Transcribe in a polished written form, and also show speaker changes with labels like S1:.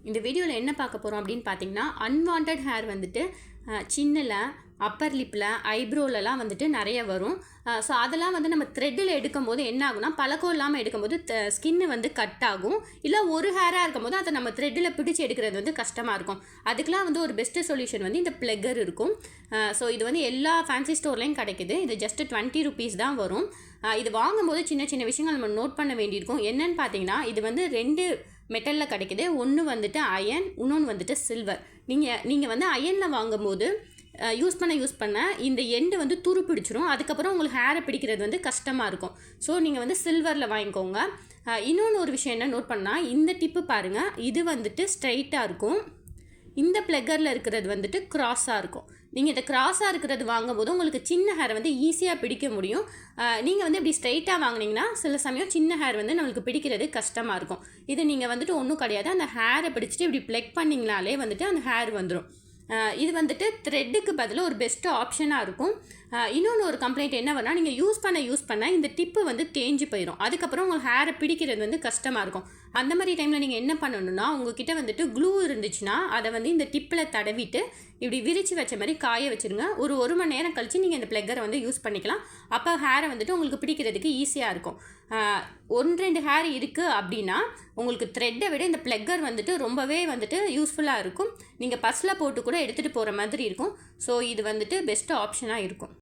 S1: இந்த வீடியோவில் என்ன பார்க்க போகிறோம் அப்படின்னு பார்த்தீங்கன்னா, அன்வான்ட் ஹேர் வந்துட்டு சின்னில், அப்பர் லிப்பில், ஐப்ரோலலாம் வந்துட்டு நிறைய வரும். ஸோ அதெல்லாம் வந்து நம்ம த்ரெட்டில் எடுக்கும்போது என்ன ஆகும்னா, பழக்கம் இல்லாமல் எடுக்கும்போது ஸ்கின்னு வந்து கட் ஆகும். இல்லை ஒரு ஹேராக இருக்கும்போது அதை நம்ம த்ரெட்டில் பிடிச்சி எடுக்கிறது வந்து கஷ்டமாக இருக்கும். அதுக்கெலாம் வந்து ஒரு பெஸ்ட்டு சொல்யூஷன் வந்து இந்த ப்ளக்கர் இருக்கும். ஸோ இது வந்து எல்லா ஃபேன்சி ஸ்டோர்லேயும் கிடைக்குது. இது ஜஸ்ட்டு 20 rupees தான் வரும். இது வாங்கும்போது சின்ன சின்ன விஷயங்கள் நம்ம நோட் பண்ண வேண்டியிருக்கும். என்னன்னு பார்த்தீங்கன்னா, இது வந்து 2 மெட்டலில் கிடைக்குது. ஒன்று வந்துட்டு அயன், இன்னொன்று வந்துட்டு சில்வர். நீங்கள் வந்து அயனில் வாங்கும்போது யூஸ் பண்ண இந்த எண்டு வந்து துரு பிடிச்சிரும். அதுக்கப்புறம் உங்களுக்கு ஹேரை பிடிக்கிறது வந்து கஷ்டமாக இருக்கும். ஸோ நீங்கள் வந்து சில்வரில் வாங்கிக்கோங்க. இன்னொன்று ஒரு விஷயம் என்ன நோட் பண்ணால், இந்த டிப்பு பாருங்கள், இது வந்துட்டு ஸ்ட்ரைட்டாக இருக்கும். இந்த ப்ளக்கரில் இருக்கிறது வந்துட்டு க்ராஸாக இருக்கும். நீங்கள் இந்த க்ராஸாக இருக்கிறது வாங்கும்போது உங்களுக்கு சின்ன ஹேரை வந்து ஈஸியாக பிடிக்க முடியும். நீங்கள் வந்து இப்படி ஸ்ட்ரைட்டாக வாங்கினீங்கன்னா சில சமயம் சின்ன ஹேர் வந்து நம்மளுக்கு பிடிக்கிறது கஷ்டமாக இருக்கும். இது நீங்கள் வந்துட்டு ஒன்றும் கிடையாது. அந்த ஹேரை பிடிச்சிட்டு இப்படி ப்ளக் பண்ணிங்கனாலே வந்துட்டு அந்த ஹேர் வந்துடும். இது வந்துட்டு த்ரெட்டுக்கு பதிலாக ஒரு பெஸ்ட்டு ஆப்ஷனாக இருக்கும். இன்னொன்று ஒரு கம்ப்ளைண்ட் என்ன பண்ணால், நீங்கள் யூஸ் பண்ண இந்த டிப்பு வந்து தேஞ்சு போயிடும். அதுக்கப்புறம் உங்கள் ஹேரை பிடிக்கிறது வந்து கஷ்டமாக இருக்கும். அந்த மாதிரி டைமில் நீங்கள் என்ன பண்ணணும்னா, உங்ககிட்ட வந்துட்டு க்ளூ இருந்துச்சுன்னா அதை வந்து இந்த டிப்பில் தடவிட்டு இப்படி விரித்து வச்ச மாதிரி காய வச்சுருங்க. ஒரு மணி நேரம் கழித்து நீங்கள் இந்த ப்ளக்கரை வந்து யூஸ் பண்ணிக்கலாம். அப்போ ஹேரை வந்துட்டு உங்களுக்கு பிடிக்கிறதுக்கு ஈஸியாக இருக்கும். 1-2 ஹேர் இருக்குது அப்படின்னா உங்களுக்கு த்ரெட்டை விட இந்த ப்ளக்கர் வந்துட்டு ரொம்பவே வந்துட்டு யூஸ்ஃபுல்லாக இருக்கும். நீங்கள் பர்ஸில் போட்டு கூட எடுத்துகிட்டு போகிற மாதிரி இருக்கும். ஸோ இது வந்துட்டு பெஸ்ட்டு ஆப்ஷனாக இருக்கும்.